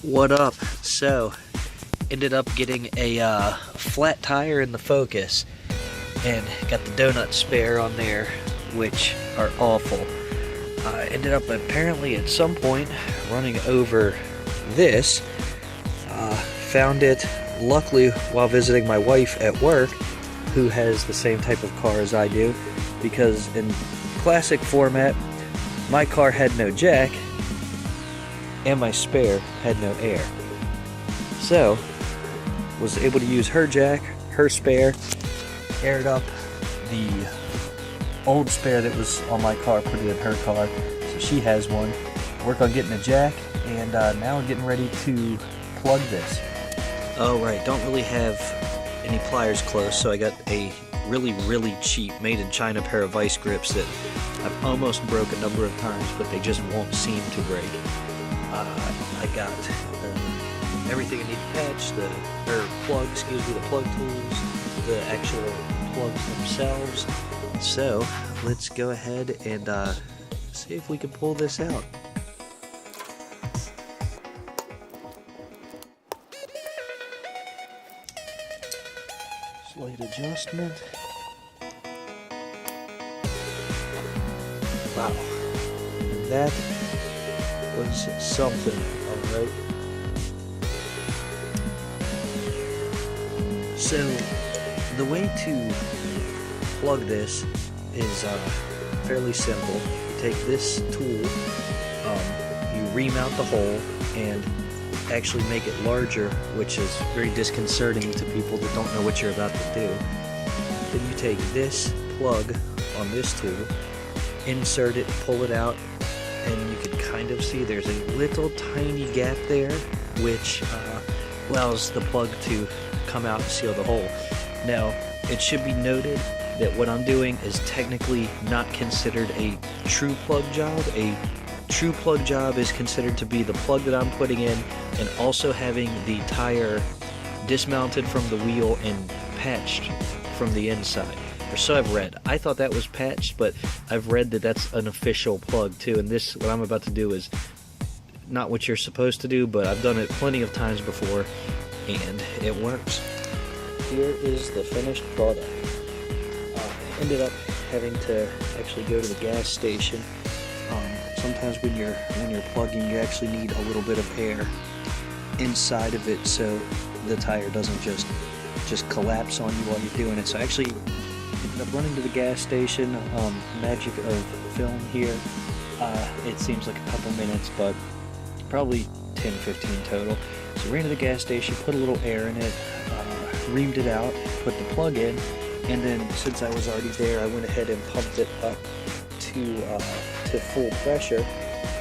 What up? So, ended up getting a flat tire in the Focus and got the donut spare on there, which are awful. Ended up apparently at some point running over this. Found it luckily while visiting my wife at work, who has the same type of car as I do, because in classic format, my car had no jack and my spare had no air. So, was able to use her jack, her spare, aired up the old spare that was on my car, put it in her car, so she has one. Work on getting a jack, and now I'm getting ready to plug this. Oh right, don't really have any pliers close, so I got a really cheap made in China pair of vice grips that I've almost broke a number of times, but they just won't seem to break. I got everything I need to patch, the plug tools, the actual plugs themselves. So let's go ahead and see if we can pull this out. Slight adjustment. Wow, that was something, alright. So, the way to plug this is fairly simple. You take this tool, you remount the hole, and actually make it larger, which is very disconcerting to people that don't know what you're about to do. Then you take this plug on this tool, insert it, pull it out, and you can kind of see there's a little tiny gap there, which allows the plug to come out and seal the hole. Now, it should be noted that what I'm doing is technically not considered a true plug job. A true plug job is considered to be the plug that I'm putting in and also having the tire dismounted from the wheel and patched from the inside. Or so I've read. I thought that was patched, but I've read that that's an official plug too, and this, what I'm about to do, is not what you're supposed to do, but I've done it plenty of times before, and it works. Here is the finished product. I ended up having to actually go to the gas station. Sometimes when you're plugging, you actually need a little bit of air inside of it so the tire doesn't just collapse on you while you're doing it. So I actually ended up running to the gas station. Magic of film here. It seems like a couple minutes, but probably 10-15 total. So ran to the gas station, put a little air in it, reamed it out, put the plug in, and then since I was already there, I went ahead and pumped it up to full pressure,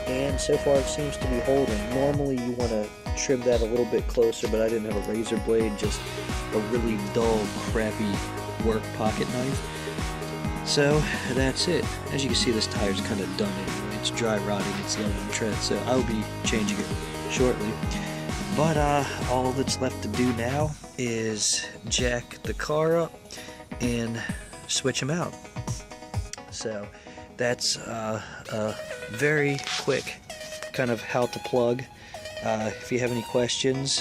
and so far it seems to be holding. Normally you want to trim that a little bit closer, but I didn't have a razor blade, just a really dull, crappy work pocket knife. So that's it. As you can see, this tire's kind of done anyway. It's dry rotting, it's low on tread, so I'll be changing it shortly. But all that's left to do now is jack the car up and switch them out. So that's a very quick kind of how to plug. If you have any questions,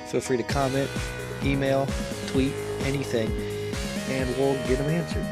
feel free to comment, email, tweet, anything, and we'll get them answered.